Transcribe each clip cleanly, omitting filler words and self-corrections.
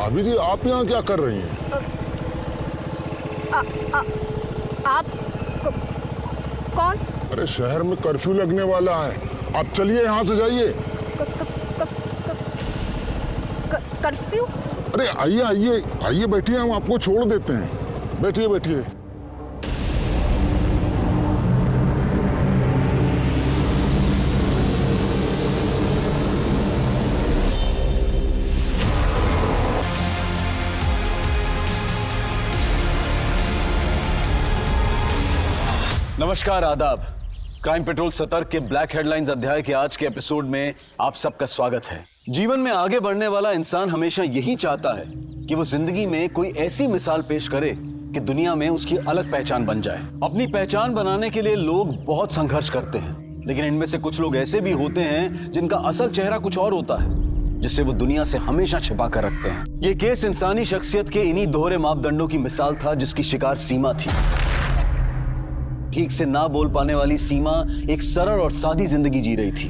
भाभी जी, आप यहाँ क्या कर रही हैं? आप कौन? अरे शहर में कर्फ्यू लगने वाला है, आप चलिए यहाँ से जाइए। कर्फ्यू? अरे आइए आइए आइए, बैठिए, हम आपको छोड़ देते हैं। बैठिए बैठिए। नमस्कार, आदाब। क्राइम पेट्रोल सतर्क के ब्लैक हेडलाइंस अध्याय के आज के एपिसोड में आप सबका स्वागत है। जीवन में आगे बढ़ने वाला इंसान हमेशा यही चाहता है कि वो जिंदगी में कोई ऐसी मिसाल पेश करे कि दुनिया में उसकी अलग पहचान बन जाए। अपनी पहचान बनाने के लिए लोग बहुत संघर्ष करते हैं, लेकिन इनमें से कुछ लोग ऐसे भी होते हैं जिनका असल चेहरा कुछ और होता है, जिसे वो दुनिया से हमेशा छिपा कर रखते हैं। ये केस इंसानी शख्सियत के इन्हीं दोहरे मापदंडों की मिसाल था, जिसकी शिकार सीमा थी। ठीक से ना बोल पाने वाली सीमा एक सरल और सादी जिंदगी जी रही थी,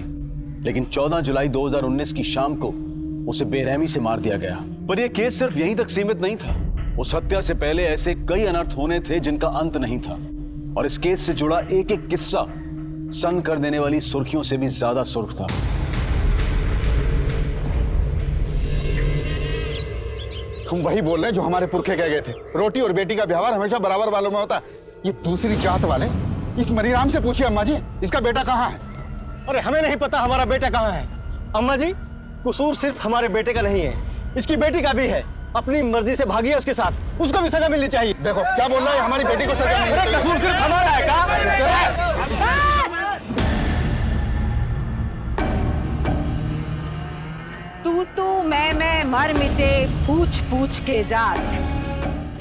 लेकिन 14 जुलाई 2019 की शाम को उसे बेरहमी से मार दिया गया। पर यह केस सिर्फ यहीं तक सीमित नहीं था। उस हत्या से पहले ऐसे कई अनर्थ होने थे जिनका अंत नहीं था, और इस केस से जुड़ा एक एक किस्सा सन कर देने वाली सुर्खियों से भी ज्यादा सुर्ख था। हम वही बोल रहे हैं जो हमारे पुरखे कह गए थे, रोटी और बेटी का व्यवहार हमेशा बराबर वालों में होता है। ये दूसरी जात वाले इस मनीराम से पूछिए अम्मा जी, इसका बेटा कहाँ है? अरे हमें नहीं पता हमारा बेटा कहाँ है। अम्मा जी, कसूर सिर्फ हमारे बेटे का नहीं है, इसकी बेटी का भी है। अपनी मर्जी से भागी है उसके साथ, उसको भी सजा मिलनी चाहिए। देखो क्या बोल रहा है, हमारी बेटी को सजा मिलनी चाहिए। कसूर सिर्फ हमारा है का? तू मैं मर मिटे पूछ पूछ के जात।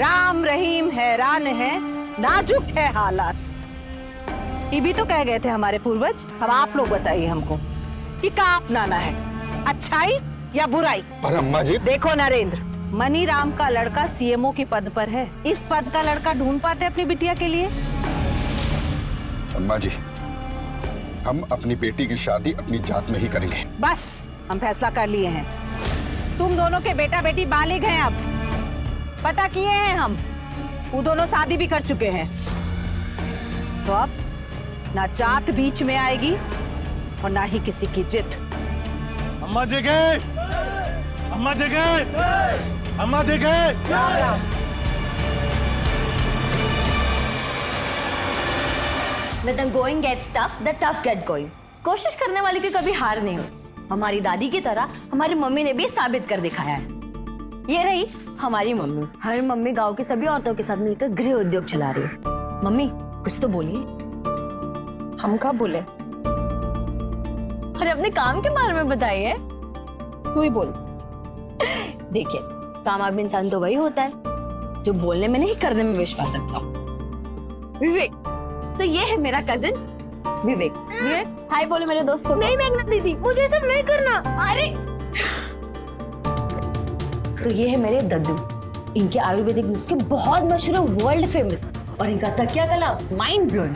राम रहीम हैरान है, नाजुक है हालात। ये भी तो कह गए थे हमारे पूर्वज। अब आप लोग बताइए हमको कि क्या अपनाना है, अच्छाई या बुराई? पर अम्मा जी देखो नरेंद्र, मनीराम का लड़का सीएमओ की पद पर है। इस पद का लड़का ढूंढ पाते अपनी बिटिया के लिए? अम्मा जी, हम अपनी बेटी की शादी अपनी जात में ही करेंगे। बस हम फैसला कर लिए हैं। तुम दोनों के बेटा बेटी बालिग हैं, अब पता किए हैं हम, वो दोनों शादी भी कर चुके हैं। तो अब ना जात बीच में आएगी और ना ही किसी की जिद। अम्मा जी के, अम्मा जी के, अम्मा जी के। When the going gets tough, the tough get going. कोशिश करने वाले की कभी हार नहीं होती। हमारी दादी की तरह हमारी मम्मी ने भी साबित कर दिखाया है। ये रही हमारी मम्मी। हर मम्मी गांव की सभी औरतों के साथ मिलकर गृह उद्योग चला रही है। मम्मी कुछ तो बोलिए। हम क्या बोले? अरे अपने काम के बारे में बताइए। तू ही बोल। देखिए, कामयाब इंसान तो वही होता है जो बोलने में नहीं करने में विश्वास रखता। विवेक, तो ये है मेरा कजिन विवेक। विवेक हाय बोले मेरे दोस्तों। नहीं मेघना दीदी, मुझे सब नहीं करना। अरे तो ये है मेरे दद्दू। इनके आयुर्वेदिक नुस्खे बहुत मशहूर है, वर्ल्ड फेमस, और इनका तकिया कला माइंड ब्लोइंग।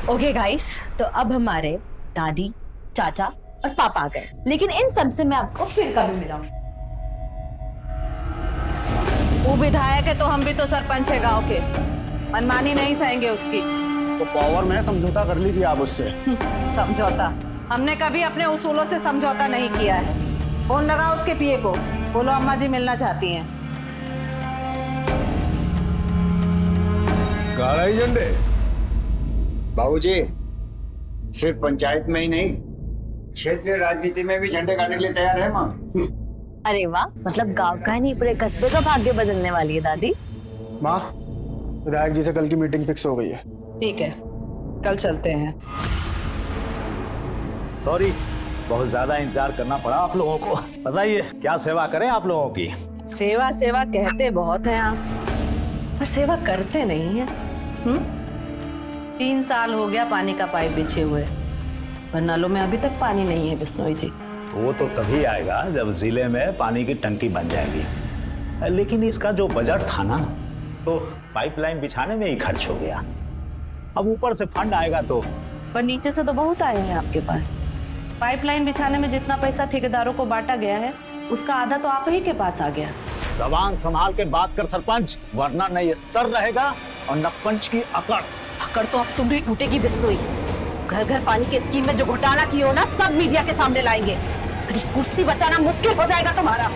ओके गाइस, तो अब हमारे दादी, चाचा और पापा आ गए, लेकिन इन सब से मैं आपको फिर कभी मिलाऊंगी। वो विधायक है तो हम भी तो सरपंच है गांव के, मनमानी नहीं सहेंगे उसकी। तो पावर में समझौता कर लीजिए आप उससे। समझौता? हमने कभी अपने उसूलों से समझौता नहीं किया है। फोन लगा उसके पिए को, बोलो अम्मा जी मिलना चाहती हैं। कालाई झंडे बाबूजी, सिर्फ पंचायत में ही नहीं, क्षेत्रीय राजनीति में भी झंडे गाड़ने के लिए तैयार है माँ। अरे वाह, मतलब गांव का ही नहीं पूरे कस्बे का भाग्य बदलने वाली है दादी। माँ, विधायक जी से कल की मीटिंग फिक्स हो गई है। ठीक है, कल चलते हैं। सॉरी, बहुत ज्यादा इंतजार करना पड़ा आप लोगों को। बताइए क्या सेवा करें आप लोगों की? सेवा सेवा कहते बहुत हैं आप, पर सेवा करते नहीं है। 3 साल हो गया पानी का पाइप बिछे हुए, पर नलों में अभी तक पानी नहीं है बिश्नोई जी। वो तो तभी आएगा जब जिले में पानी की टंकी बन जाएगी। लेकिन इसका जो बजट था ना, तो पाइपलाइन बिछाने में ही खर्च हो गया। अब ऊपर से फंड आएगा तो। पर नीचे से तो बहुत आए हैं आपके पास। पाइपलाइन बिछाने में जितना पैसा ठेकेदारों को बांटा गया है, उसका आधा तो आप ही के पास आ गया। जबान संभाल के बात कर सरपंच, वरना न ये सर रहेगा और न पंच की अकड़। अकड़ तो अब तुम्हारी टूटेगी बिस्नोई। घर घर पानी के स्कीम में जो घोटाला किया हो ना, सब मीडिया के सामने लाएंगे। कुर्सी बचाना मुश्किल हो जाएगा तुम्हारा।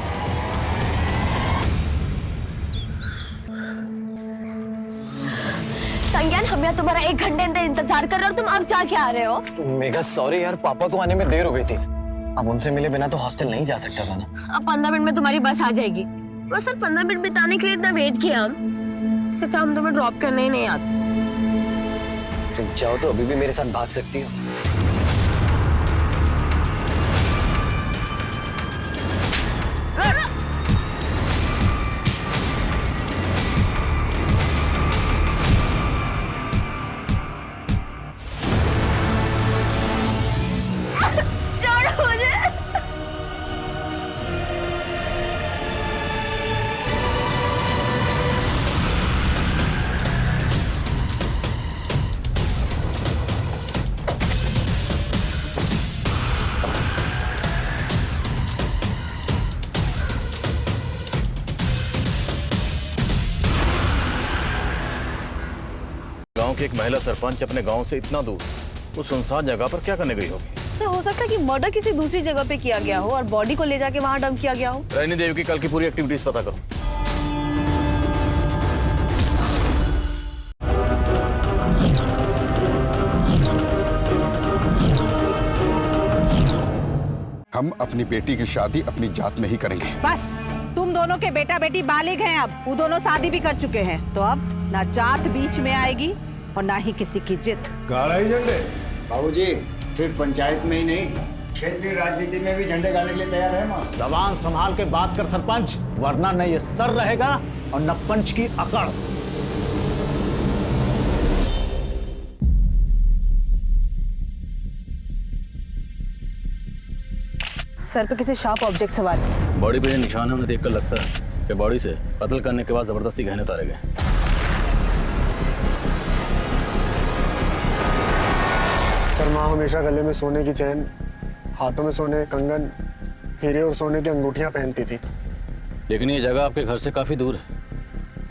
संज्ञान, हम यहाँ तुम्हारा 1 घंटे इंतजार कर रहे हो और तुम अब जा के आ रहे हो? मेघा सॉरी यार, पापा को आने में देर हो गई थी। अब उनसे मिले बिना तो हॉस्टल नहीं जा सकता था ना। अब 15 मिनट में तुम्हारी बस आ जाएगी। बस सर 15 मिनट बिताने के लिए इतना वेट किया हम। सच हम तुम्हें ड्रॉप करने ही नहीं आते। तुम चाहो तो अभी भी मेरे साथ भाग सकती हो। गांव की एक महिला सरपंच अपने गांव से इतना दूर उस सुनसान जगह पर क्या करने गई होगी? सर हो सकता है कि मर्डर किसी दूसरी जगह पे किया गया हो और बॉडी को ले जाके वहां डंप किया गया हो। रानी देवी की कल की पूरी एक्टिविटीज पता करो। हम अपनी बेटी की शादी अपनी जात में ही करेंगे। बस तुम दोनों के बेटा बेटी बालिग हैं, अब वो दोनों शादी भी कर चुके हैं, तो अब ना जात बीच में आएगी और ना ही किसी की जिद। बाबूजी, सिर्फ पंचायत में ही नहीं, क्षेत्रीय राजनीति में भी झंडे गाड़ने के लिए तैयार है माँ। जबान संभाल के बात कर सरपंच, वरना न ये सर रहेगा और न पंच की अकड़। सर पे किसी शार्प ऑब्जेक्ट सवार है। बॉडी पे निशान हमें देखकर लगता है कि बॉडी से कत्ल करने के बाद जबरदस्ती गहने उतारे गए। सर, माँ हमेशा गले में सोने की चैन, हाथों में सोने के कंगन, हीरे और सोने की अंगूठियां पहनती थी। लेकिन ये जगह आपके घर से काफी दूर है।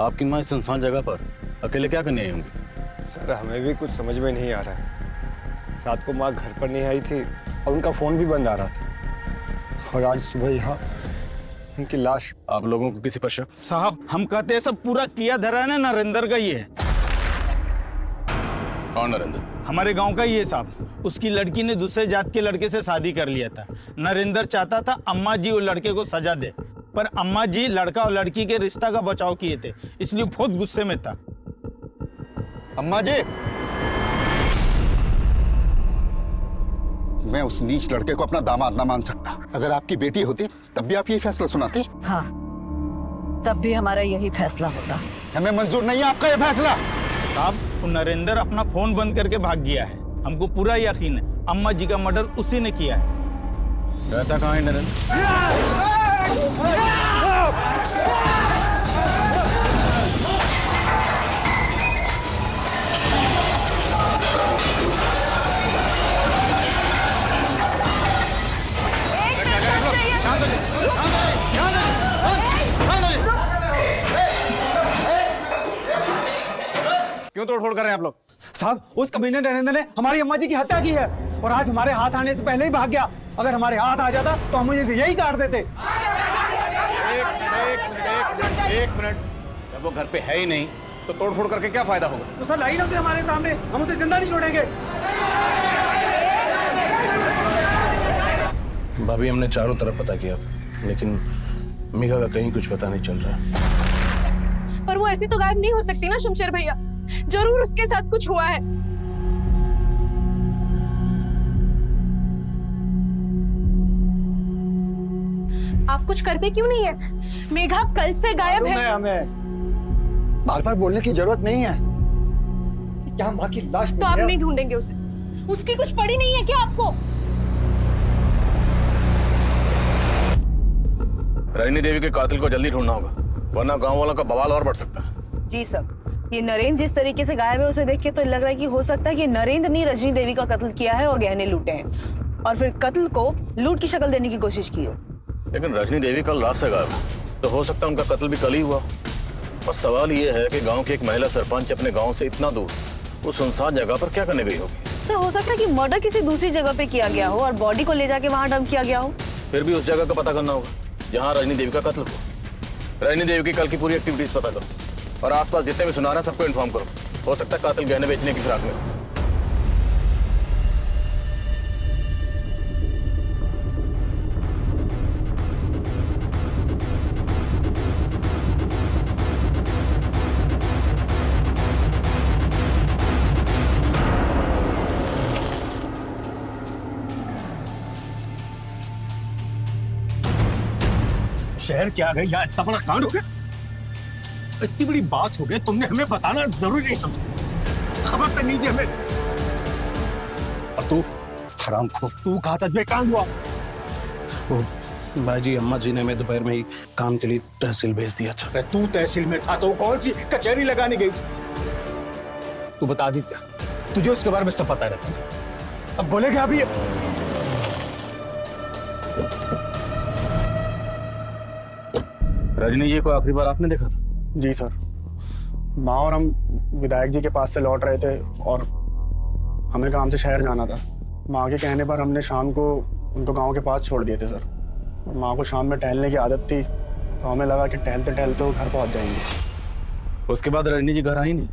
आपकी माँ इस सुनसान जगह पर अकेले क्या करने आई होंगी? सर, हमें भी कुछ समझ में नहीं आ रहा है। रात को माँ घर पर नहीं आई थी और उनका फोन भी बंद आ रहा था, और आज सुबह यहाँ उनकी लाश। आप लोगों को किसी पर शक? साहब, हम कहते हैं सब पूरा किया धरा है ना, नरेंद्र का ही है। कौन नरेंद्र? हमारे गांव का ही है साहब। उसकी लड़की ने दूसरे जात के लड़के से शादी कर लिया था। नरेंद्र चाहता था अम्मा जी वो लड़के को सजा दे, पर अम्मा जी लड़का और लड़की के रिश्ता का बचाव किए थे, इसलिए बहुत गुस्से में था। अम्मा जी, मैं उस नीच लड़के को अपना दामाद ना मान सकता। अगर आपकी बेटी होती तब भी आप यही फैसला सुनाते? हाँ, तब भी हमारा यही फैसला होता। हमें मंजूर नहीं है आपका ये फैसला। साहब, वो नरेंद्र अपना फोन बंद करके भाग गया है। हमको पूरा यकीन है अम्मा जी का मर्डर उसी ने किया है। रहता कहाँ है नरेंद्र? क्यों तोड़फोड़ कर रहे हैं आप लोग? साहब, उस कमीने नरेंद्र ने हमारी अम्मा जी की हत्या की है और आज हमारे हाथ आने से पहले ही भाग गया। अगर हमारे हाथ आ जाता तो हम मुझे यही काट देते। एक मिनट, जब वो घर पे है ही नहीं तो तोड़फोड़ करके क्या फायदा होगा? तो सर लाई ना उसे हमारे सामने, हम उसे जिंदा नहीं छोड़ेंगे। भाभी, हमने चारों तरफ पता किया, लेकिन मेघा का कहीं कुछ पता नहीं चल रहा। पर वो ऐसी तो गायब नहीं हो सकती ना शमशेर भैया, जरूर उसके साथ कुछ हुआ है। आप कुछ करते क्यों नहीं है? मेघा कल से गायब है। हमें बार बार बोलने की जरूरत नहीं है। क्या माँ की लाश तो आप नहीं ढूंढेंगे उसे? उसकी कुछ पड़ी नहीं है क्या आपको? रानी देवी के कातिल को जल्दी ढूंढना होगा, वरना गांव वालों का बवाल और बढ़ सकता है। जी सर, ये नरेंद्र जिस तरीके से गायब है उसे देख के तो लग रहा है कि हो सकता है कि नरेंद्र ने रजनी देवी का कत्ल किया है और गहने लूटे हैं, और फिर कत्ल को लूट की शक्ल देने की कोशिश की हो। लेकिन रजनी देवी कल रात से गायब है, तो हो सकता है उनका कत्ल भी कल ही हुआ। और सवाल ये है कि गांव की एक महिला सरपंच अपने गांव से इतना दूर उस सुनसान जगह पर क्या करने गई होगी। सर हो सकता है कि मर्डर किसी दूसरी जगह पे किया गया हो और बॉडी को ले जाके वहां डंप किया गया हो। फिर भी उस जगह का पता करना होगा जहाँ रजनी देवी का कत्ल हुआ। रजनी देवी की कल की पूरी एक्टिविटीज पता करो और आसपास जितने भी सुनार हैं सबको इन्फॉर्म करो। हो सकता है कातिल गहने बेचने की फिराक में हो। शहर क्या गई यार, इतना बड़ा कांड हो गया, इतनी बड़ी बात हो गई, तुमने हमें बताना जरूरी नहीं समझा, खबर तक नहीं दी हमें। और तू हरामखोर, तू कहा था कांड हुआ? वो बाजी अम्मा जी ने हमें दोपहर में ही काम के लिए तहसील भेज दिया था। अरे तू तहसील में था तो कौन सी कचहरी लगाने गई थी? तू बता दी, तुझे उसके बारे में सब पता रहता था, अब बोलेगा अभी? रजनी जी को आखिरी बार आपने देखा था? जी सर, माँ और हम विधायक जी के पास से लौट रहे थे और हमें काम से शहर जाना था। माँ के कहने पर हमने शाम को उनको गांव के पास छोड़ दिए थे सर। माँ को शाम में टहलने की आदत थी तो हमें लगा कि टहलते टहलते वो घर पहुंच जाएंगे। उसके बाद रजनी जी घर आई नहीं?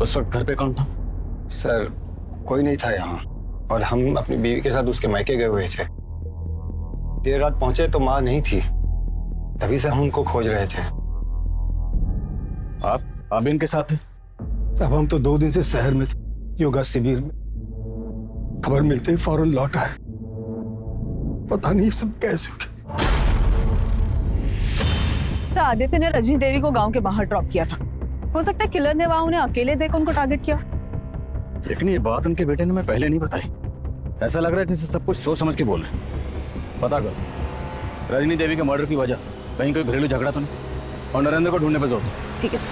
उस वक्त घर पे कौन था? सर कोई नहीं था यहाँ और हम अपनी बीवी के साथ उसके मायके गए हुए थे। देर रात पहुंचे तो माँ नहीं थी, तभी से हम उनको खोज रहे थे। आप भी इनके साथ थे? अब हम तो 2 दिन से शहर में थे, योगा शिविर में। खबर मिलते ही फौरन लौट आए। पता नहीं सब कैसे हो गया। तो आदित्य ने रजनी देवी को गांव के बाहर ड्रॉप किया था। हो सकता है किलर ने वहां उन्हें अकेले देख उनको टारगेट किया। लेकिन ये बात उनके बेटे ने मैं पहले नहीं बताई। ऐसा लग रहा है जैसे सब कुछ सोच समझ के बोल रहे हैं। पता करो रजनी देवी के मर्डर की वजह कहीं कोई घरेलू झगड़ा तो नहीं, और नरेंद्र को ढूंढने पर जोर दो। ठीक है सर।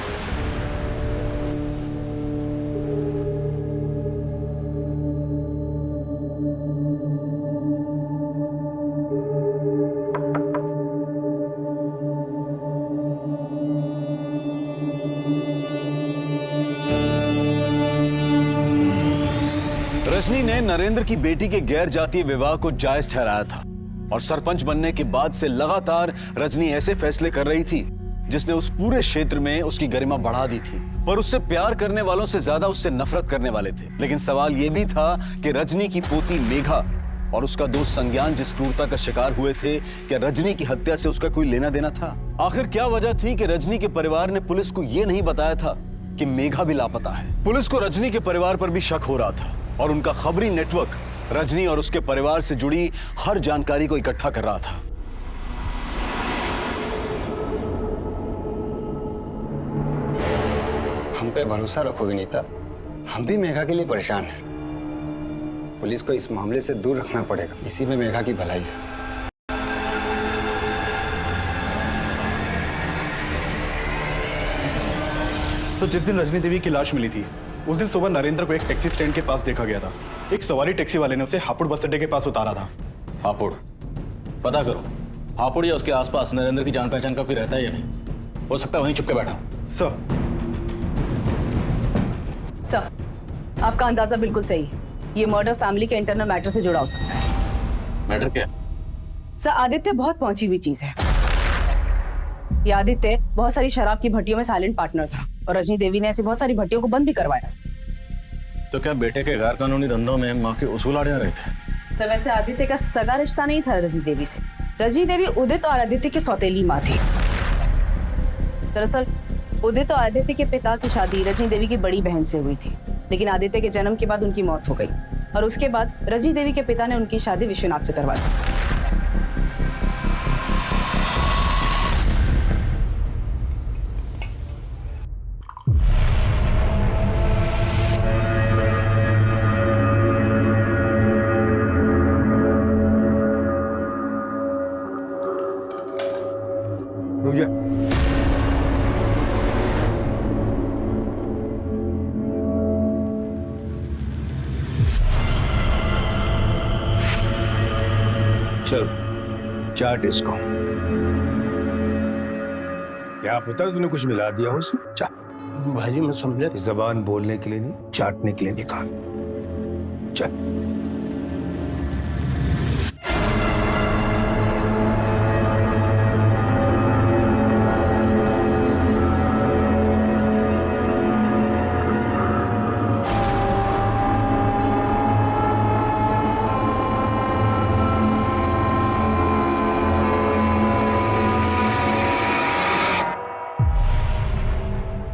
रजनी ने नरेंद्र की बेटी के गैर जातीय विवाह को जायज ठहराया था और सरपंच बनने के बाद से लगातार रजनी ऐसे फैसले कर रही थी जिसने उस पूरे क्षेत्र में उसकी गरिमा बढ़ा दी थी। पर उससे प्यार करने वालों से ज्यादा उससे नफरत करने वाले थे। लेकिन सवाल यह भी था कि रजनी की पोती मेघा और उसका दोस्त संज्ञान जिस क्रूरता का शिकार हुए थे, क्या रजनी की हत्या से उसका कोई लेना देना था? आखिर क्या वजह थी कि रजनी के परिवार ने पुलिस को यह नहीं बताया था कि मेघा भी लापता है? पुलिस को रजनी के परिवार पर भी शक हो रहा था और उनका खबरी नेटवर्क रजनी और उसके परिवार से जुड़ी हर जानकारी को इकट्ठा कर रहा था। हम पे भरोसा रखो विनीता, हम भी मेघा के लिए परेशान हैं। पुलिस को इस मामले से दूर रखना पड़ेगा, इसी में मेघा की भलाई है। सर, जिस दिन रजनी देवी की लाश मिली थी उस दिन सुबह नरेंद्र को एक टैक्सी स्टैंड के पास देखा गया था। एक सवारी टैक्सी वाले ने उसे हापुड़ बस अड्डे के पास उतारा था। हापुड़ पता करो, हापुड़ या उसके आसपास नरेंद्र की जान पहचान का कोई रहता है या नहीं? हो सकता है वहीं छुप के बैठा। सर आपका अंदाजा बिल्कुल सही है। ये मर्डर फैमिली के इंटरनल मैटर से जुड़ा हो सकता है। मैटर क्या? सर आदित्य बहुत पहुंची हुई चीज है। ये आदित्य बहुत सारी शराब की भट्टियों में साइलेंट पार्टनर था और रजनी देवी ने ऐसी बहुत सारी भट्टियों को बंद भी करवाया। तो क्या बेटे के गैर कानूनी धंधों में माँ के उसूल आड़े आ रहे थे? सर वैसे आदित्य का सगा रिश्ता नहीं था रजनी देवी से। रजनी देवी उदित और आदित्य की सौतेली माँ थी। दरअसल उदित और आदित्य के पिता की शादी रजनी देवी की बड़ी बहन से हुई थी, लेकिन आदित्य के जन्म के बाद उनकी मौत हो गई और उसके बाद रजनी देवी के पिता ने उनकी शादी विश्वनाथ से करवा दी। रुक जा। चल चाट इसको। क्या पता तूने कुछ मिला दिया हो उसमें? चाट। भाई जी मैं समझा। जबान बोलने के लिए नहीं, चाटने के लिए निकाल। चल।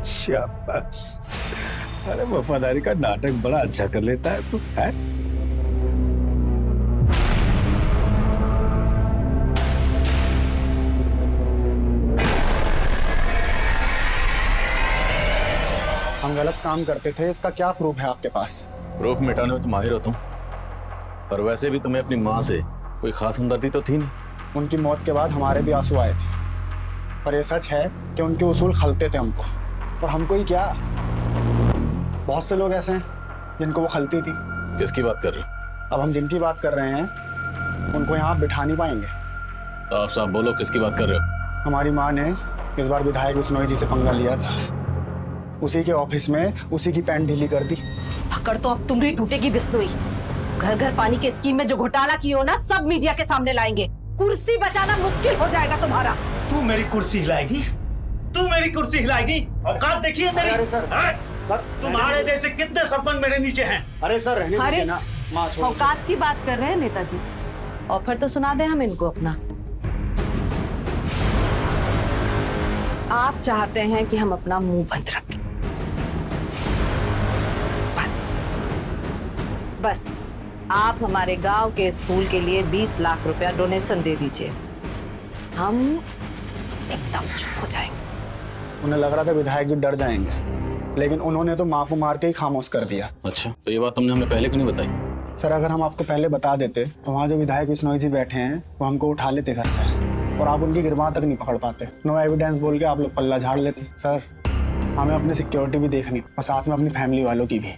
शाबाश। अरे वफादारी का नाटक बड़ा अच्छा कर लेता है तू, है? हम गलत काम करते थे, इसका क्या प्रूफ है आपके पास? प्रूफ मिटाने में तो माहिर हो तुम, पर वैसे भी तुम्हें अपनी माँ से कोई खास हमदर्दी तो थी नहीं। उनकी मौत के बाद हमारे भी आंसू आए थे, पर यह सच है कि उनके उसूल खलते थे हमको, और हमको ही क्या, बहुत से लोग ऐसे हैं जिनको वो खलती थी। किसकी बात कर रहे हो? अब हम जिनकी बात कर रहे हैं उनको यहाँ बिठा नहीं पाएंगे। तो आप साहब बोलो, किसकी बात कर रहे हो? हमारी माँ ने इस बार विधायक बिश्नोई जी से पंगा लिया था, उसी के ऑफिस में उसी की पैंट ढीली कर दी। अकड़ तो अब तुम्हारी टूटेगी बिश्नोई। घर घर पानी के स्कीम में जो घोटाला की हो ना, सब मीडिया के सामने लाएंगे। कुर्सी बचाना मुश्किल हो जाएगा तुम्हारा। तू मेरी कुर्सी हिलाएगी? तू मेरी कुर्सी हिलाएगी? औकात देखिए तेरी। अरे सर, सर तुम्हारे जैसे कितने सरपंच मेरे नीचे हैं। अरे सर रहने दीजिए ना, माँ छोड़। औकात की बात कर रहे हैं नेताजी, ऑफर तो सुना दे हम इनको अपना। आप चाहते हैं कि हम अपना मुंह बंद रखें, बस आप हमारे गांव के स्कूल के लिए 20 लाख रुपया डोनेशन दे दीजिए, हम एकदम चुप हो जाएंगे। उन्हें लग रहा था विधायक जी डर जाएंगे, लेकिन उन्होंने तो माँ को मार के ही खामोश कर दिया। अच्छा, तो ये बात तुमने हमें पहले क्यों नहीं बताई? सर अगर हम आपको पहले बता देते तो वहाँ जो विधायक बिश्नोई जी बैठे हैं वो हमको उठा लेते घर से, और आप उनकी गिरबान तक नहीं पकड़ पाते। नो एविडेंस बोल के आप लोग पल्ला झाड़ लेते। सर हमें अपनी सिक्योरिटी भी देखनी, और साथ में अपनी फैमिली वालों की भी।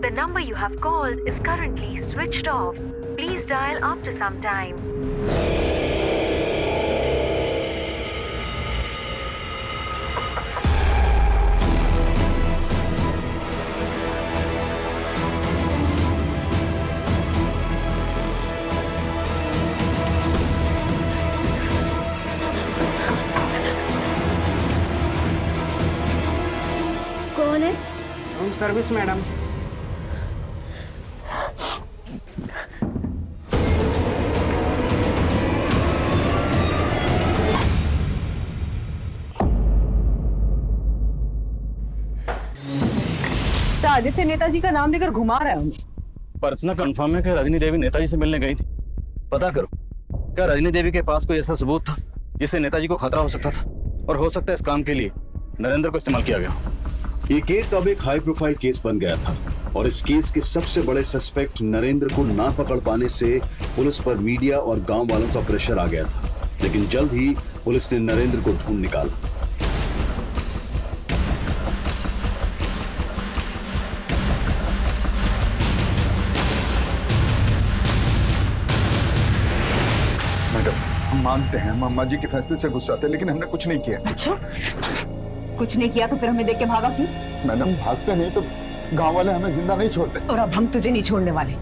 The number you have called is currently switched off. Please dial after some time. कौन है? Room service madam. Aditya Netaji का नाम लेकर घुमा रहा है उन्हें। पर इतना कंफर्म है कि रजनी देवी नेताजी से मिलने गई थी। पता करो, क्या रजनी देवी के पास कोई ऐसा सबूत था जिससे नेताजी को खतरा हो सकता था, और हो सकता है इस काम के लिए नरेंद्र को इस्तेमाल किया गया। ये केस अब एक हाई प्रोफाइल केस बन गया था, और इस केस के सबसे बड़े सस्पेक्ट नरेंद्र को ना पकड़ पाने से पुलिस पर मीडिया और गांव वालों का प्रेशर आ गया था। लेकिन जल्द ही पुलिस ने नरेंद्र को ढूंढ निकाला। हम मानते हैं हम अम्मा जी के फैसले से गुस्सा थे, लेकिन हमने कुछ नहीं किया। अच्छा, कुछ नहीं किया तो फिर हमें देख के भागा क्यों? मैडम भागते नहीं तो गांव वाले हमें जिंदा नहीं छोड़ते। और अब हम तुझे नहीं छोड़ने वाले।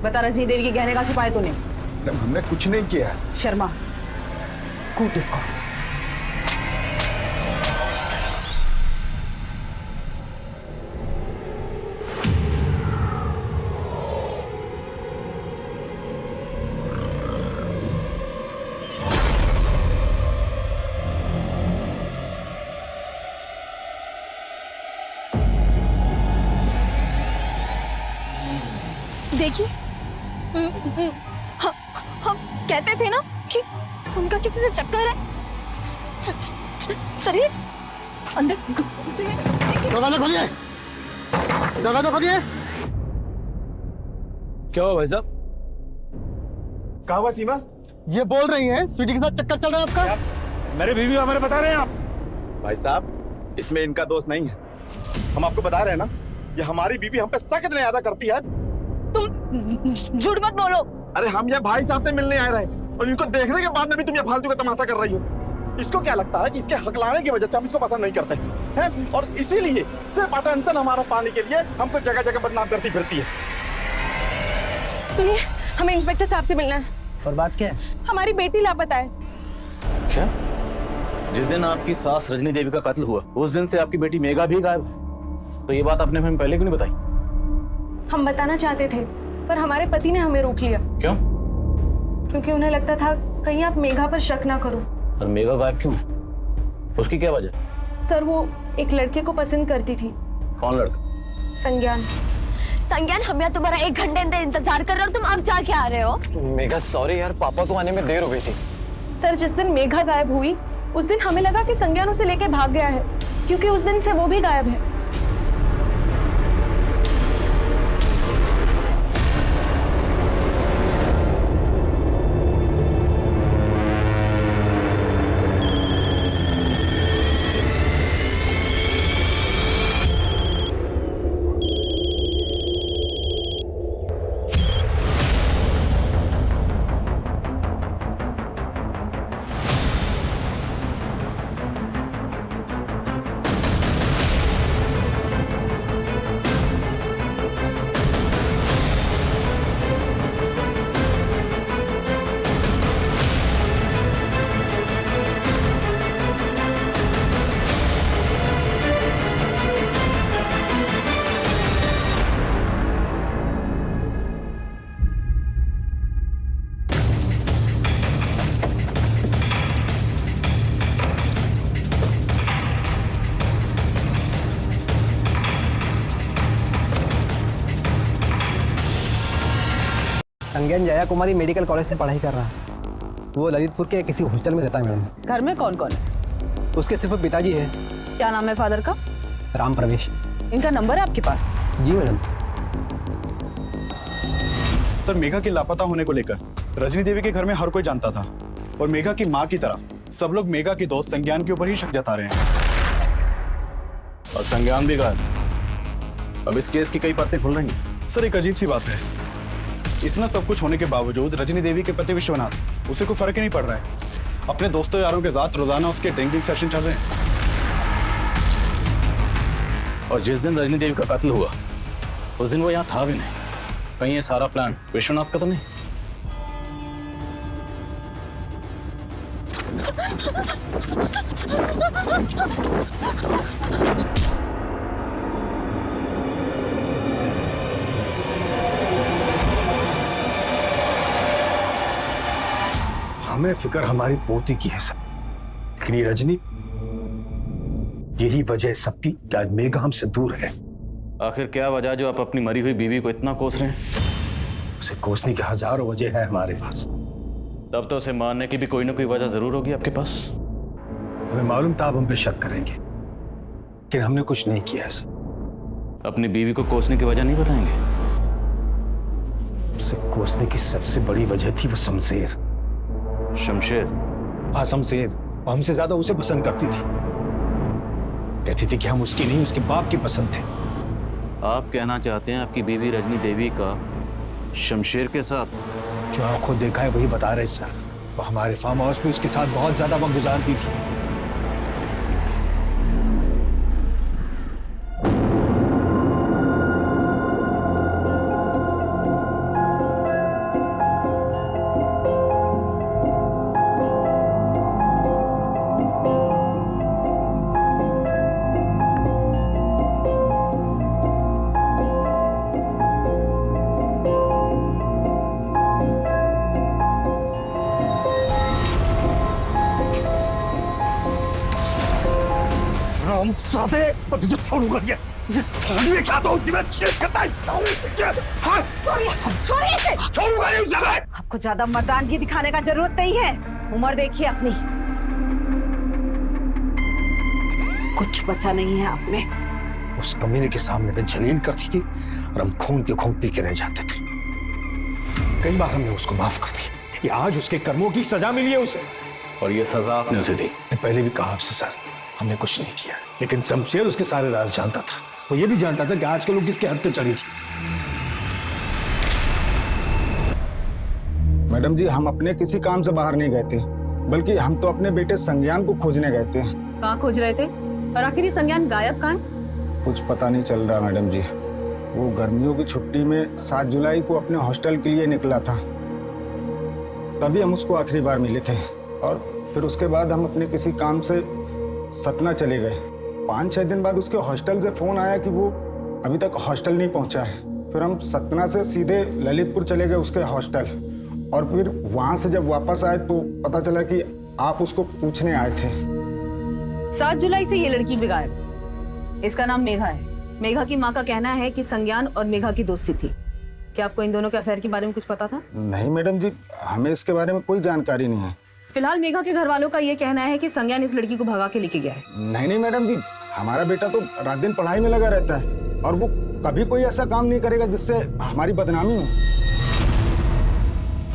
बता, रजनी देवी के गहने का छुपाए तूने? मैडम हमने कुछ नहीं किया। शर्मा, कूट इसको। देखिए, हम कहते थे ना कि उनका किसी से चक्कर है। चलिए अंदर। दरवाजा खोलिए, दरवाजा खोलिए। क्या हुआ भाई साहब? कहा हुआ सीमा? ये बोल रही है स्वीटी के साथ चक्कर चल रहा है आपका? मेरे बीवी हमें बता रहे हैं आप। भाई साहब, इसमें इनका दोष नहीं है। हम आपको बता रहे हैं ना, ये हमारी बीवी हम पे सख्त न्यायादा करती है। तुम झूठ मत बोलो। अरे हम ये भाई साहब से मिलने आए रहे और इनको देखने के बाद में भी तुम ये फालतू का तमाशा कर रही हो। इसको क्या लगता है कि इसके हकलाने की वजह से हम इसको पसंद नहीं करते हैं, और इसीलिए सिर्फ अटेंशन हमारा पाने के लिए हमको जगह जगह बदनाम करती फिरती है। सुनिए, हमें इंस्पेक्टर साहब से मिलना है। और बात क्या है? हमारी बेटी लापता है। क्या? जिस दिन आपकी सास रजनी देवी का कत्ल हुआ उस दिन से आपकी बेटी मेघा भी गायब है। तो ये बात आपने हमें पहले क्यों नहीं बताई? हम बताना चाहते थे पर हमारे पति ने हमें रोक लिया। क्यों? क्योंकि उन्हें लगता था कहीं आप मेघा पर शक ना करो। और मेघा गायब क्यों है? उसकी क्या वजह? सर, वो एक लड़के को पसंद करती थी। कौन लड़का? संज्ञान। संज्ञान, हम यहाँ तुम्हारा 1 घंटे इंतजार कर रहे हो, तुम अब जाके आ रहे हो? मेघा सॉरी यार, पापा को आने में देर हो गई थी। सर, जिस दिन मेघा गायब हुई उस दिन हमें लगा कि संज्ञान उसे लेके भाग गया है, क्योंकि उस दिन से वो भी गायब है। संज्ञान जया कुमारी मेडिकल कॉलेज से पढ़ाई कर रहा है। वो ललितपुर के किसी हॉस्टल में रहता है मैडम। घर में कौन कौन है? उसके सिर्फ पिताजी है। क्या नाम है फादर का? राम प्रवेश। इनका नंबर है आपके पास? जी मैडम। सर, मेघा के लापता होने को लेकर रजनी देवी के घर में हर कोई जानता था और मेघा की माँ की तरह सब लोग मेघा के दोस्त संज्ञान के ऊपर ही शक जता रहे हैं। और संज्ञान भी गायब। अब इस केस की कई परतें खुल रही हैं। सर, एक अजीब सी बात है, इतना सब कुछ होने के बावजूद रजनी देवी के पति विश्वनाथ, उसे कोई फर्क ही नहीं पड़ रहा है। अपने दोस्तों यारों के साथ रोजाना उसके ड्रिंकिंग सेशन चल रहे हैं। और जिस दिन रजनी देवी का कत्ल हुआ उस दिन वो यहाँ था भी नहीं। कहीं ये सारा प्लान विश्वनाथ का तो नहीं? हमें फिक्र हमारी पोती की है सर, लेकिन ये रजनी, यही वजह सबकी कि आज मेघा हमसे दूर है। आखिर क्या वजह जो आप अपनी मरी हुई बीवी को इतना कोस रहे हैं? उसे कोसने की हजारों वजह है हमारे पास। तब तो उसे मारने की भी कोई ना कोई वजह जरूर होगी आपके पास। हमें मालूम था आप हम पे शक करेंगे, लेकिन हमने कुछ नहीं किया है सर। अपनी बीवी को कोसने की वजह नहीं बताएंगे? उसे कोसने की सबसे बड़ी वजह थी वो शमशेर। शमशेर? हाँ, शमशेर। हमसे ज्यादा उसे पसंद करती थी। कहती थी कि हम उसकी नहीं, उसके बाप की पसंद थे। आप कहना चाहते हैं आपकी बीवी रजनी देवी का शमशेर के साथ? जो आंखों देखा है वही बता रहे सर। वो हमारे फार्म हाउस में उसके साथ बहुत ज्यादा वक्त गुजारती थी। मैं तुझे छोड़ूंगा क्या? तुझे थाने में क्या दो करता है? छोड़ूंगा नहीं उसे। आपको ज्यादा मर्दानगी दिखाने का जरूरत नहीं है। उम्र देखिए अपनी, कुछ बचा नहीं है आप में। उस कमीने के सामने मैं जलील करती थी और हम खून के खून पी के रह जाते थे। कई बार हमने उसको माफ कर दिया, ये आज उसके कर्मों की सजा मिली है उसे। और ये सजा आपने उसे दी। मैं पहले भी कहा आपसे सर, हमने कुछ नहीं किया, लेकिन शमशेर उसके सारे राज जानता था। वो ये भी जानता था कि आजकल वो किसके हद पे चढ़ी थी। मैडम जी, हम अपने किसी काम से बाहर नहीं गए थे, बल्कि हम तो अपने बेटे संज्ञान को खोजने गए थे। कहाँ खोज रहे थे? और आखिर ये संज्ञान गायब कहाँ है? कुछ पता नहीं चल रहा मैडम जी। वो गर्मियों की छुट्टी में 7 जुलाई को अपने हॉस्टल के लिए निकला था, तभी हम उसको आखिरी बार मिले थे। और फिर उसके बाद हम अपने किसी काम से सतना चले गए। 5-6 दिन बाद उसके हॉस्टल से फोन आया कि वो अभी तक हॉस्टल नहीं पहुंचा है। फिर हम सतना से सीधे ललितपुर चले गए उसके हॉस्टल, और फिर वहां से जब वापस आए तो पता चला कि आप उसको पूछने आए थे। 7 जुलाई से ये लड़की भी गायब। इसका नाम मेघा है। मेघा की माँ का कहना है कि संज्ञान और मेघा की दोस्ती थी। क्या आपको इन दोनों के अफेयर के बारे में कुछ पता था? नहीं मैडम जी, हमें इसके बारे में कोई जानकारी नहीं है। फिलहाल मेघा के घर वालों का ये कहना है कि संज्ञान इस लड़की को भगा के लेके गया है। नहीं मैडम जी, हमारा बेटा तो रात दिन पढ़ाई में लगा रहता है, और वो कभी कोई ऐसा काम नहीं करेगा जिससे हमारी बदनामी हो।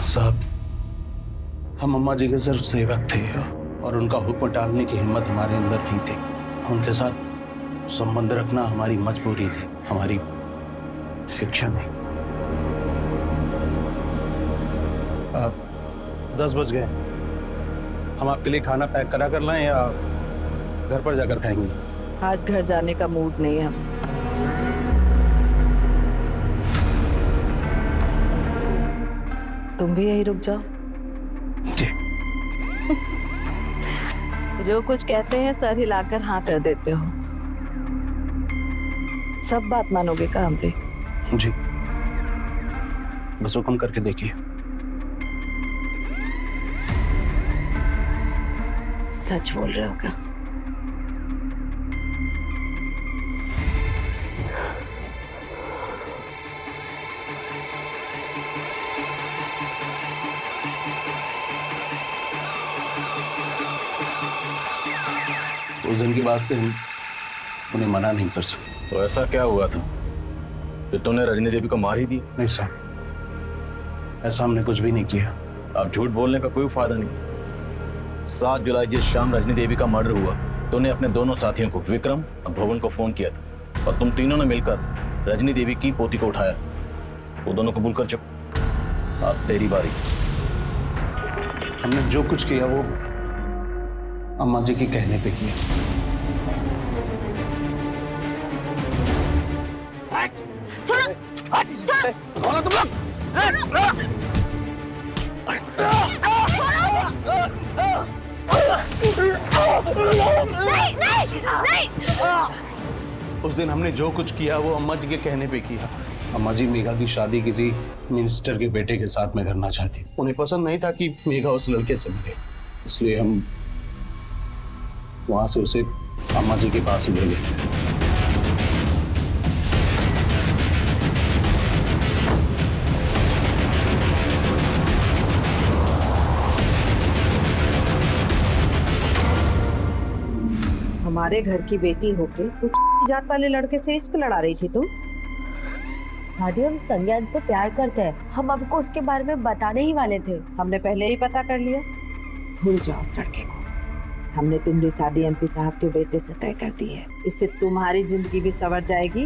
साहब, हम अम्मा जी के सिर्फ सेवक थे और उनका हुक्म टालने की हिम्मत हमारे अंदर नहीं थी। उनके साथ संबंध रखना हमारी मजबूरी थी, हमारी इच्छा नहीं। 10 बज गए। हम आपके लिए खाना पैक करा कर लाएं या घर पर जाकर खाएंगे? आज घर जाने का मूड नहीं है। तुम भी यही रुक जाओ। जी। जो कुछ कहते हैं सर हिलाकर हाँ कर देते हो। सब बात मानोगे का हमरे? जी, बस हुक्म करके देखिए। सच बोल रहे हो क्या? उस दिन की बात से हम उन्हें मना नहीं कर सकते। तो ऐसा क्या हुआ था कि तूने रजनी देवी को मार ही दी? नहीं सर, ऐसा हमने कुछ भी नहीं किया। अब झूठ बोलने का कोई फायदा नहीं। 7 जुलाई जिस शाम रजनी देवी का मर्डर हुआ, तूने अपने दोनों साथियों को, विक्रम और भवन को फोन किया था, और तुम तीनों ने मिलकर रजनी देवी की पोती को उठाया। वो दोनों कबूल कर चुके। अब तेरी बारी। हमने जो कुछ किया वो अम्मा जी के कहने पे किया। कौन हो तुम लोग? नहीं। उस दिन हमने जो कुछ किया वो अम्मा जी के कहने पे किया। अम्मा जी मेघा की शादी किसी मिनिस्टर के बेटे के साथ में करना चाहती। उन्हें पसंद नहीं था कि मेघा उस लड़के से मिले, इसलिए हम वहां से उसे अम्मा जी के पास ही ले गए। हमारे घर की बेटी होके कुछ जात वाले लड़के से इश्क लड़ा रही थी तुम? दादी, हम संज्ञान से प्यार करते हैं। हम आपको उसके बारे में बताने ही वाले थे। हमने पहले ही पता कर लिया। भूल जाओ उस लड़के को। हमने तुम्हारी शादी एमपी साहब के बेटे से तय कर दी है। इससे तुम्हारी जिंदगी भी संवर जाएगी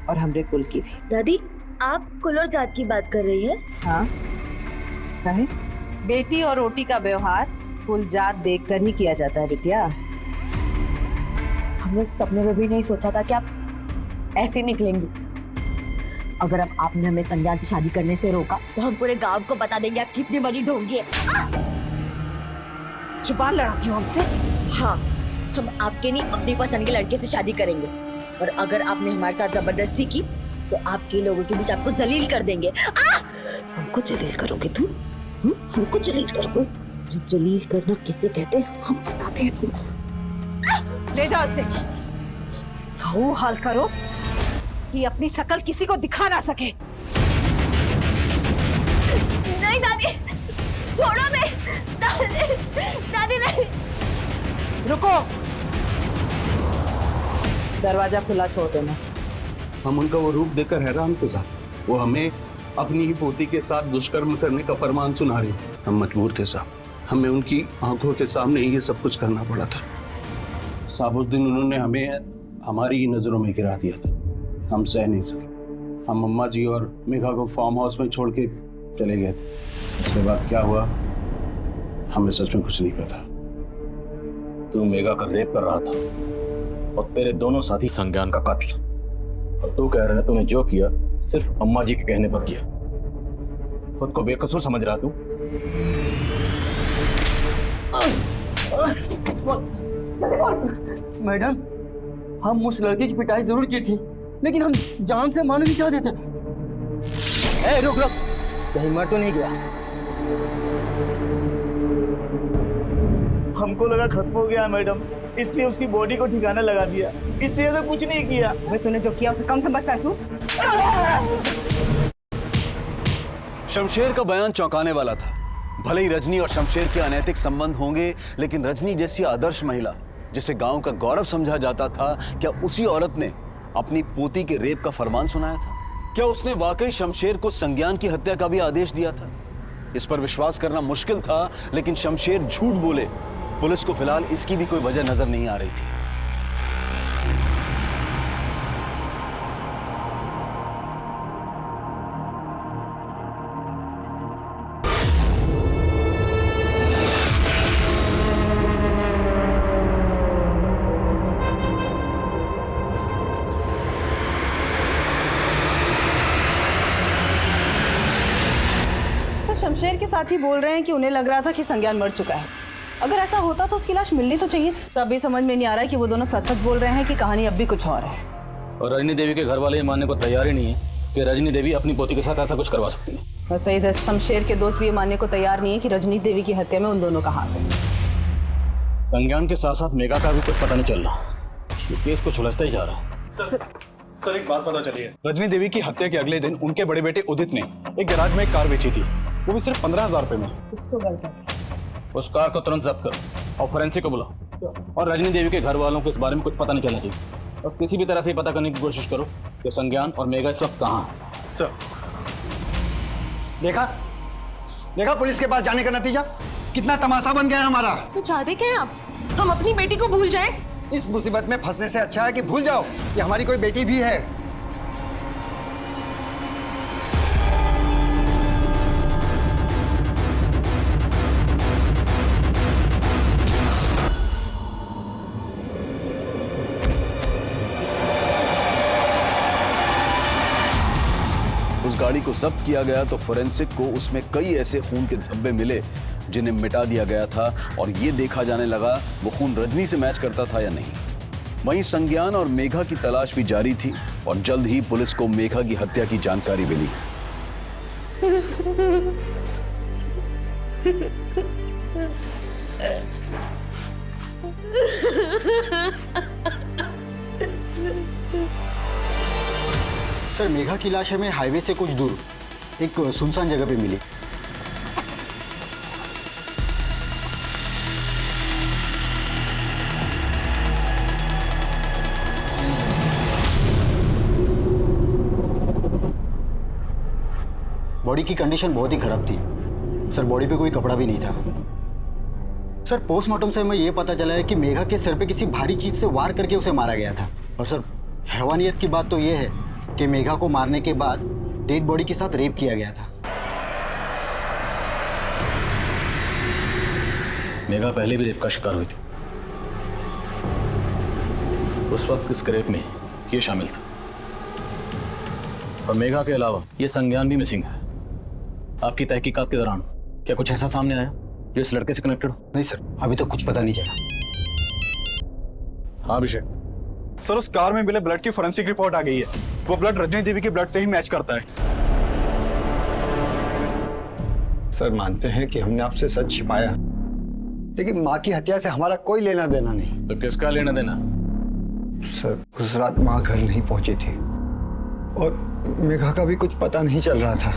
और हमरे कुल की भी। दादी, आप कुल और जात की बात कर रही है? हाँ, कहे बेटी और रोटी का व्यवहार कुल जात देख कर ही किया जाता है बिटिया। हमने सपने में भी नहीं सोचा था कि आप ऐसे निकलेंगे। अगर अब आपने हमें संज्ञान से शादी करने से रोका तो हम पूरे गांव को बता देंगे आप कितनी बड़ी ढोंगी है। जुबान लड़ाती हो हमसे? हाँ, हम आपके नहीं अपनी पसंद के लड़के से शादी करेंगे, और अगर आपने हमारे साथ जबरदस्ती की तो आपके लोगों के बीच आपको जलील कर देंगे। हमको जलील करोगे तुम? हमको जलील करोगे? जलील करना किसे कहते हैं हम बताते हैं तुमको। ले जाओ इसे। इसका वो हाल करो कि अपनी शकल किसी को दिखा ना सके। नहीं दादी, छोड़ो मैं। दादी नहीं। रुको, दरवाजा खुला छोड़ देना। हम उनका वो रूप देखकर हैरान थे साहब। वो हमें अपनी ही पोती के साथ दुष्कर्म करने का फरमान सुना रही थी। हम मजबूर थे साहब, हमें उनकी आंखों के सामने ही ये सब कुछ करना पड़ा था साहब। उस दिन उन्होंने हमें हमारी ही नजरों में गिरा दिया था, हम सह नहीं सके। हम अम्मा जी और मेघा को फार्म हाउस में छोड़ के चले गए थे। उसके बाद क्या हुआ हमें सच में कुछ नहीं पता। तू मेघा का रेप कर रहा था और तेरे दोनों साथी संज्ञान का कत्ल, और तू कह रहा है तूने जो किया सिर्फ अम्मा जी के कहने पर किया। खुद को बेकसूर समझ रहा तू? मैडम, हम उस लड़के की पिटाई जरूर की थी, लेकिन हम जान से मारना नहीं चाहते थे। ए, रुक रुक, कहीं मर तो नहीं गया? हमको लगा खत्म हो गया मैडम, इसलिए उसकी बॉडी को ठिकाना लगा दिया, इससे तो कुछ नहीं किया। अबे तूने जो किया उसे कम समझता है तू? शमशेर का बयान चौंकाने वाला था। भले ही रजनी और शमशेर के अनैतिक संबंध होंगे, लेकिन रजनी जैसी आदर्श महिला जिसे गांव का गौरव समझा जाता था, क्या उसी औरत ने अपनी पोती के रेप का फरमान सुनाया था? क्या उसने वाकई शमशेर को संज्ञान की हत्या का भी आदेश दिया था? इस पर विश्वास करना मुश्किल था, लेकिन शमशेर झूठ बोले, पुलिस को फिलहाल इसकी भी कोई वजह नजर नहीं आ रही थी। शमशेर के साथी बोल रहे हैं कि उन्हें लग रहा था कि संज्ञान मर चुका है। अगर ऐसा होता तो उसकी लाश मिलनी तो चाहिए थी। सब ये समझ में नहीं आ रहा है कि वो दोनों सच सच बोल रहे हैं कि कहानी अब भी कुछ और है। और रजनी देवी के घर वाले ये मानने को तैयार ही नहीं है कि रजनी देवी अपनी पोती के साथ ऐसा कुछ करवा सकती है। और सही शमशेर के दोस्त भी ये मानने को तैयार नहीं है कि रजनी देवी की हत्या में उन दोनों का हाथ है। संज्ञान के साथ साथ मेघा का भी कुछ पता नहीं चल रहा, ये केस को सुलझता ही जा रहा है। सर एक बात पता चली है, रजनी देवी की हत्या के अगले दिन उनके बड़े बेटे उदित ने एक गैराज में एक कार बेची थी, वो भी सिर्फ 15,000 रुपए में। कुछ तो गलत है। उस कार को तुरंत जब्त करो और फोरेंसिक को बुलाओ, और रजनी देवी के घर वालों को इस बारे में कुछ पता नहीं चलना चाहिए, और किसी भी तरह से ये पता करने की कोशिश करो कि संज्ञान और मेघा इस वक्त कहाँ है। सर देखा पुलिस के पास जाने का नतीजा कितना तमाशा बन गया है हमारा। तो चाहते क्या हैं आप? हम अपनी बेटी को भूल जाएं? इस मुसीबत में फंसने से अच्छा है कि भूल जाओ कि हमारी कोई बेटी भी है। उस गाड़ी को जब्त किया गया तो फोरेंसिक को उसमें कई ऐसे खून के धब्बे मिले जिन्हें मिटा दिया गया था, और ये देखा जाने लगा वो खून रजनी से मैच करता था या नहीं। वहीं संज्ञान और मेघा की तलाश भी जारी थी, और जल्द ही पुलिस को मेघा की हत्या की जानकारी मिली। सर मेघा की लाश हमें हाईवे से कुछ दूर एक सुनसान जगह पे मिली। बॉडी की कंडीशन बहुत ही खराब थी सर, बॉडी पे कोई कपड़ा भी नहीं था। सर पोस्टमार्टम से हमें यह पता चला है कि मेघा के सिर पे किसी भारी चीज से वार करके उसे मारा गया था। और सर हैवानियत की बात तो यह है कि मेघा को मारने के बाद डेड बॉडी के साथ रेप किया गया था। मेघा पहले भी रेप का शिकार हुई थी, उस वक्त इस रेप में ये शामिल था। और मेघा के अलावा ये संज्ञान भी मिसिंग है। आपकी तहकीकात के दौरान क्या कुछ ऐसा सामने आया जो इस लड़के से कनेक्टेड हो? नहीं सर, अभी तक कुछ पता नहीं चला। हाँ अभिषेक सर, उस कार में मिले ब्लड की फोरेंसिक रिपोर्ट आ गई है। वो ब्लड रजनी देवी के ब्लड से ही मैच करता है। सर मानते हैं कि हमने आपसे सच छिपाया, लेकिन माँ की हत्या से हमारा कोई लेना देना नहीं। तो किसका लेना देना? सर उस रात माँ घर नहीं पहुंची थी और मेघा का भी कुछ पता नहीं चल रहा था।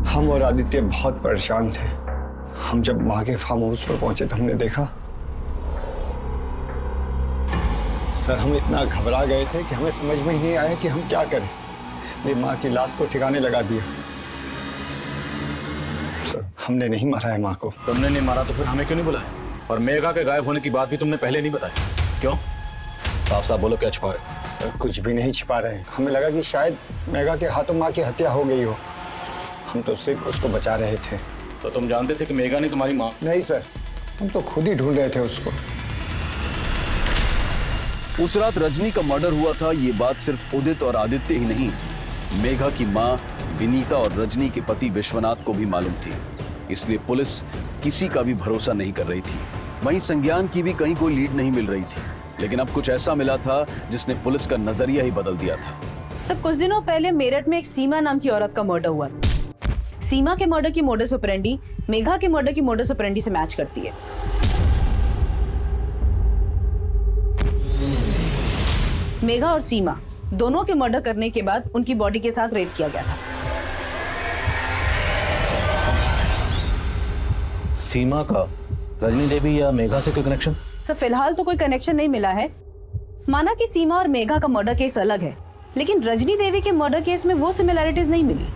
हम और आदित्य बहुत परेशान थे। हम जब माँ के फार्म हाउस पर पहुंचे तो हमने देखा, सर हम इतना घबरा गए थे कि हमें समझ में ही नहीं आया कि हम क्या करें। इसलिए माँ की लाश को ठिकाने लगा दिया। सर, हमने नहीं मारा है माँ को। तुमने नहीं मारा तो फिर हमें क्यों नहीं बुलाया? और मेघा के गायब होने की बात भी तुमने पहले नहीं बताई, क्यों? साफ साफ बोलो, क्या छुपा रहे? सर, कुछ भी नहीं छिपा रहे हैं। हमें लगा कि शायद मेघा के हाथों माँ की हत्या हो गई हो। हम तो सिर्फ उसको बचा रहे थे। तो तुम जानते थे कि मेघा ने तुम्हारी माँ? नहीं सर, हम तो खुद ही ढूंढ रहे थे उसको। उस रात रजनी का मर्डर हुआ था, ये बात सिर्फ उदित और आदित्य ही नहीं, मेघा की मां विनीता और रजनी के पति विश्वनाथ को भी मालूम थी। इसलिए पुलिस किसी का भी भरोसा नहीं कर रही थी। वहीं संज्ञान की भी कहीं कोई लीड नहीं मिल रही थी। लेकिन अब कुछ ऐसा मिला था जिसने पुलिस का नजरिया ही बदल दिया था। सब कुछ दिनों पहले मेरठ में एक सीमा नाम की औरत का मर्डर हुआ। सीमा के मर्डर की मोडस ऑपरेंडी मेघा के मर्डर की मोडस ऑपरेंडी से मैच करती है। मेघा और सीमा दोनों के मर्डर करने के बाद उनकी बॉडी के साथ रेप किया गया था। सीमा का रजनी देवी या मेघा से कोई कनेक्शन? सर, फिलहाल तो कोई कनेक्शन नहीं मिला है। माना कि सीमा और मेघा का मर्डर केस अलग है, लेकिन रजनी देवी के मर्डर केस में वो सिमिलैरिटीज नहीं मिली।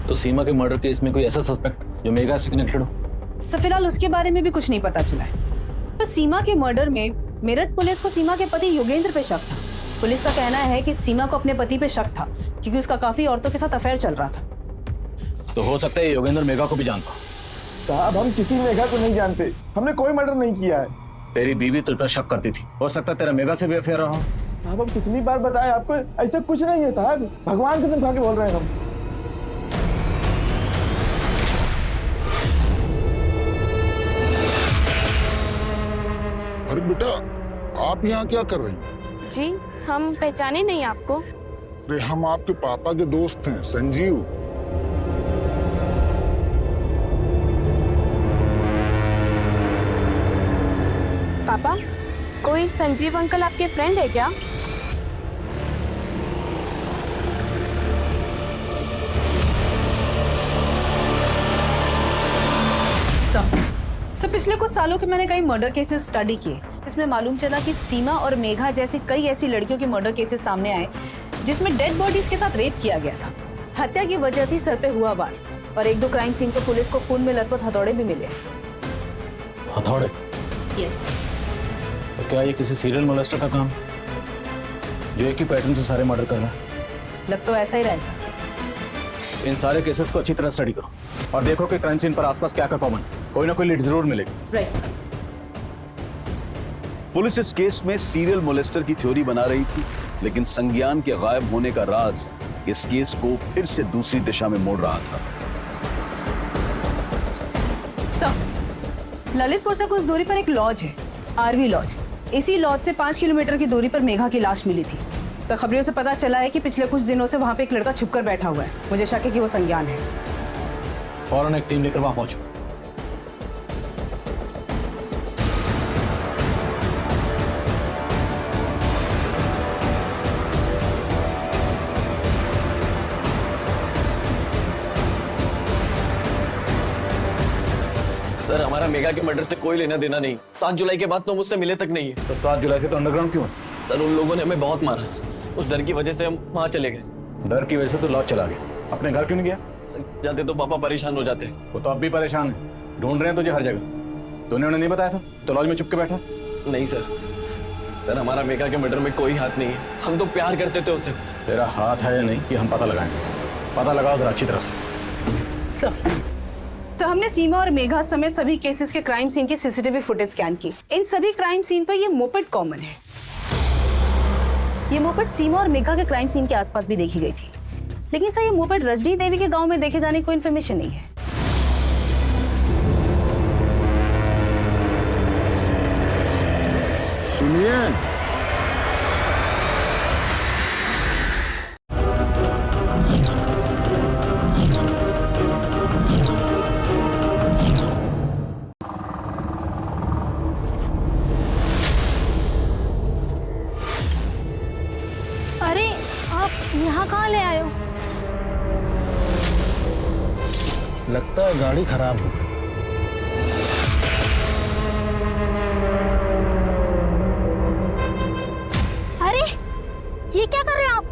तो सीमा के मर्डर केस में कोई ऐसा सस्पेक्ट जो मेघा से कनेक्टेड हो? सर, फिलहाल उसके बारे में भी कुछ नहीं पता चला है। पर सीमा के मर्डर में मेरठ पुलिस को सीमा के पति योगेंद्र पे शक था। पुलिस का कहना है कि सीमा को अपने पति पे शक था क्योंकि उसका काफी औरतों के साथ अफेयर चल रहा था। तो हो सकता है योगेंद्र मेघा को भी जानता। साहब, हम किसी मेघा को नहीं जानते। हमने कोई मर्डर नहीं किया है। तेरी बीवी तुझ पर शक करती थी, हो सकता है तेरा मेघा से भी अफेयर रहा हो। साहब, हम कितनी बार बताए आपको, ऐसा कुछ नहीं है साहब। भगवान कसम खा के बोल रहे हैं हम। अरे बेटा, आप यहाँ क्या कर रही हैं? जी, हम पहचाने नहीं आपको। अरे हम आपके पापा के दोस्त हैं, संजीव। पापा, कोई संजीव अंकल आपके फ्रेंड है क्या? सर, पिछले कुछ सालों के मैंने कई मर्डर केसेस स्टडी किए। इसमें मालूम चला कि सीमा और मेघा जैसी कई ऐसी लड़कियों के मर्डर केसेस सामने आए जिसमें डेड बॉडीज के साथ रेप किया गया था। हत्या की वजह थी सर पे हुआ वार, और एक दो क्राइम सीन पर पुलिस को खून में लथपथ हथौड़े भी मिले। हथौड़े? यस। तो क्या ये किसी सीरियल मोलेस्टर का काम जो एक ही पैटर्न से सारे मर्डर कर रहा है? लग तो ऐसा ही रहा है सर। इन सारे केसेस को अच्छी तरह स्टडी करो और देखो कि क्राइम सीन पर आसपास क्या क्या कॉमन है। कोई ना कोई लीड जरूर मिलेगी। Right sir. पुलिस इस केस में सीरियल मोलेस्टर की थ्योरी बना रही थी, लेकिन संज्ञान के गायब होने का राज इस केस को फिर से दूसरी दिशा में मोड़ रहा था। सर, ललितपुर से कुछ दूरी पर एक लॉज है, आरवी लॉज। इसी लॉज से 5 किलोमीटर की दूरी पर मेघा की लाश मिली थी। सर, खबरों से पता चला है कि पिछले कुछ दिनों से वहां पे एक लड़का छुपकर बैठा हुआ है। मुझे शक है कि वो संज्ञान है। फौरन एक टीम लेकर वहां पहुंचो। सर, हमारा मेघा के मर्डर से कोई लेना देना नहीं। 7 जुलाई के बाद तो मुझसे मिले तक नहीं है। तो 7 जुलाई से तो अंडरग्राउंड क्यों? सर, उन लोगों ने हमें बहुत मारा। उस डर की वजह से हम वहाँ चले गए। डर की वजह से तो लॉज चला गया। अपने घर क्यों नहीं गया? जाते तो पापा परेशान हो जाते। वो तो अब भी परेशान है, ढूंढ रहे हैं तुझे हर जगह। तूने उन्हें नहीं बताया था तो लॉज में चुप के बैठा? नहीं सर। सर, हमारा मेघा के मर्डर में कोई हाथ नहीं है। हम तो प्यार करते थे उसे। तेरा हाथ है या नहीं कि हम पता लगाएंगे। पता लगाओ जरा अच्छी तरह से। सर, तो हमने सीमा और मेघा समेत सभी केसेस के क्राइम सीन की सीसीटीवी फुटेज स्कैन की। इन सभी क्राइम सीन पर ये मोपेड कॉमन है। ये मोपेड सीमा और मेघा के क्राइम सीन के आसपास भी देखी गई थी, लेकिन सर ये मोपेड रजनी देवी के गांव में देखे जाने की कोई इन्फॉर्मेशन नहीं है। सुनिए, अरे, आप यहाँ कहाँ ले आए हो? लगता है गाड़ी खराब हो गई। अरे, ये क्या कर रहे हैं आप?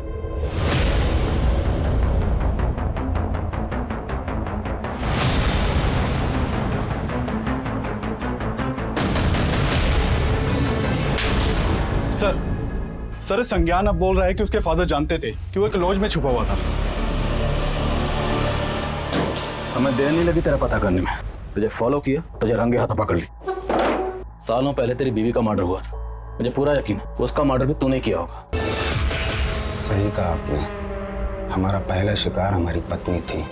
सर संज्ञान अब बोल रहा है कि उसके फादर जानते थे कि वो एक लॉज में छुपा हुआ था। हमें देर नहीं लगी तेरा पता करने में, तुझे फॉलो किया, तुझे रंगे हाथों पकड़ ली। सालों पहले तेरी बीवी का मर्डर हुआ था, मुझे पूरा यकीन है उसका मर्डर भी तूने किया होगा। सही कहा आपने, हमारा पहला शिकार हमारी पत्नी थी।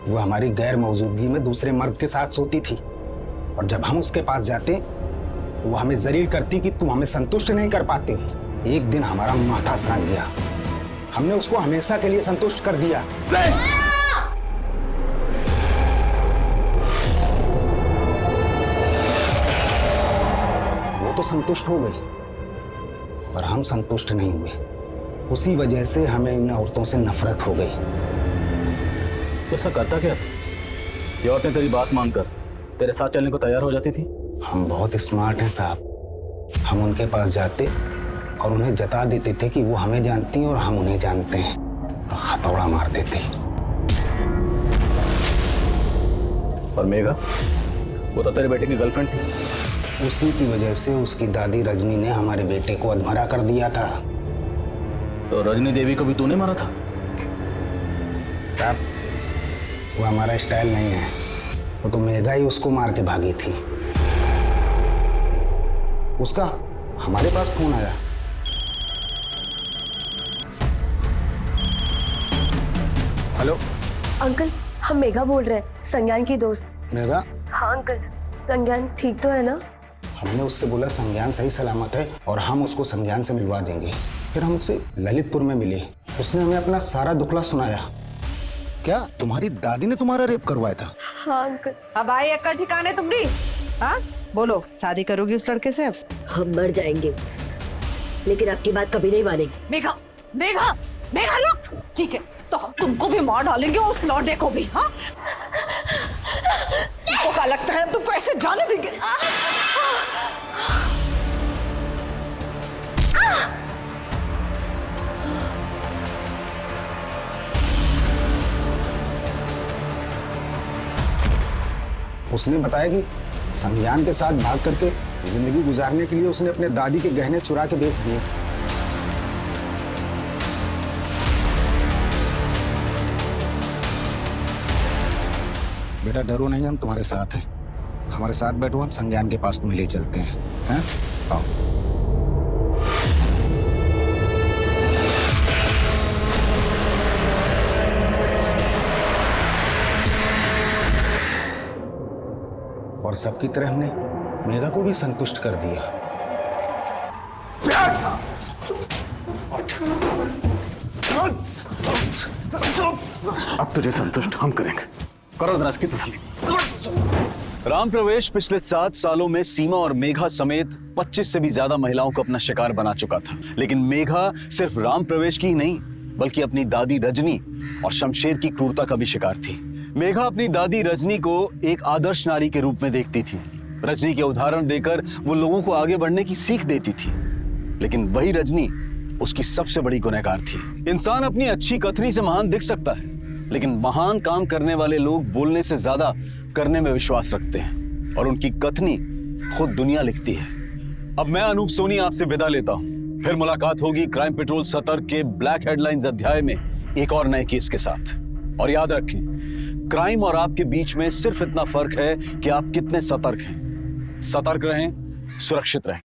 वो हमारी गैर मौजूदगी में दूसरे मर्द के साथ सोती थी, और जब हम उसके पास जाते तो वो हमें जलील करती कि तुम हमें संतुष्ट नहीं कर पाते। एक दिन हमारा माथा सनक गया, हमने उसको हमेशा के लिए संतुष्ट कर दिया। वो तो संतुष्ट हो गई, पर हम संतुष्ट नहीं हुए। उसी वजह से हमें इन औरतों से नफरत हो गई। तो ऐसा करता क्या था? ये औरतें तेरी बात मानकर तेरे साथ चलने को तैयार हो जाती थी। हम बहुत स्मार्ट हैं साहब। हम उनके पास जाते और उन्हें जता देते थे कि वो हमें जानती हैं और हम उन्हें जानते हैं, और हथौड़ा मार देते। और मेघा, वो तो तेरे बेटे की गर्लफ्रेंड थी। उसी की वजह से उसकी दादी रजनी ने हमारे बेटे को अधमरा कर दिया था। तो रजनी देवी को भी तूने मारा था? तब वो हमारा स्टाइल नहीं है, वो तो मेघा ही उसको मार के भागी थी। उसका हमारे पास फोन आया। हेलो अंकल, हम मेघा बोल रहे हैं, संज्ञान की दोस्त। मेघा? हाँ अंकल, संज्ञान ठीक तो है ना? हमने उससे बोला संज्ञान सही सलामत है और हम उसको संज्ञान से मिलवा देंगे। फिर हम उससे ललितपुर में मिले, उसने हमें अपना सारा दुखला सुनाया। क्या तुम्हारी दादी ने तुम्हारा रेप करवाया था? हाँ अंकल। अब आई अक्ल ठिकाने तुम्हारी? हाँ बोलो, शादी करोगी उस लड़के से? अब हम मर जाएंगे, लेकिन आपकी बात कभी नहीं मानेंगे। मेघा, मेघा, मेघा रुक। ठीक है, तो हम तुमको भी मार डालेंगे, उस लौंडे को भी। हाँ, तुमको क्या लगता है तुमको ऐसे जाने देंगे? उसने बताया कि संज्ञान के साथ भाग करके जिंदगी गुजारने के लिए उसने अपने दादी के गहने चुरा के बेच दिए। बेटा डरो नहीं, हम तुम्हारे साथ हैं। हमारे साथ बैठो, हम संज्ञान के पास तुम्हें ले चलते हैं। आओ। और सबकी तरह हमने मेघा को भी संतुष्ट कर दिया। अब तुझे संतुष्ट हम करेंगे। करो जरा इसकी तसल्ली। राम प्रवेश पिछले 7 सालों में सीमा और मेघा समेत 25 से भी ज्यादा महिलाओं को अपना शिकार बना चुका था। लेकिन मेघा सिर्फ राम प्रवेश की ही नहीं, बल्कि अपनी दादी रजनी और शमशेर की क्रूरता का भी शिकार थी। मेघा अपनी दादी रजनी को एक आदर्श नारी के रूप में देखती थी। रजनी के उदाहरण देकर वो लोगों को आगे बढ़ने की सीख देती थी। लेकिन वही रजनी उसकी सबसे बड़ी गुनहगार थी। इंसान अपनी अच्छी कथनी से महान दिख सकता है, लेकिन महान काम करने वाले लोग बोलने से ज्यादा करने में विश्वास रखते हैं, और उनकी कथनी खुद दुनिया लिखती है। अब मैं अनूप सोनी आपसे विदा लेता हूं। फिर मुलाकात होगी क्राइम पेट्रोल सतर्क के ब्लैक हेडलाइंस अध्याय में एक और नए केस के साथ। और याद रखें, क्राइम और आपके बीच में सिर्फ इतना फर्क है कि आप कितने सतर्क हैं। सतर्क रहें, सुरक्षित रहें।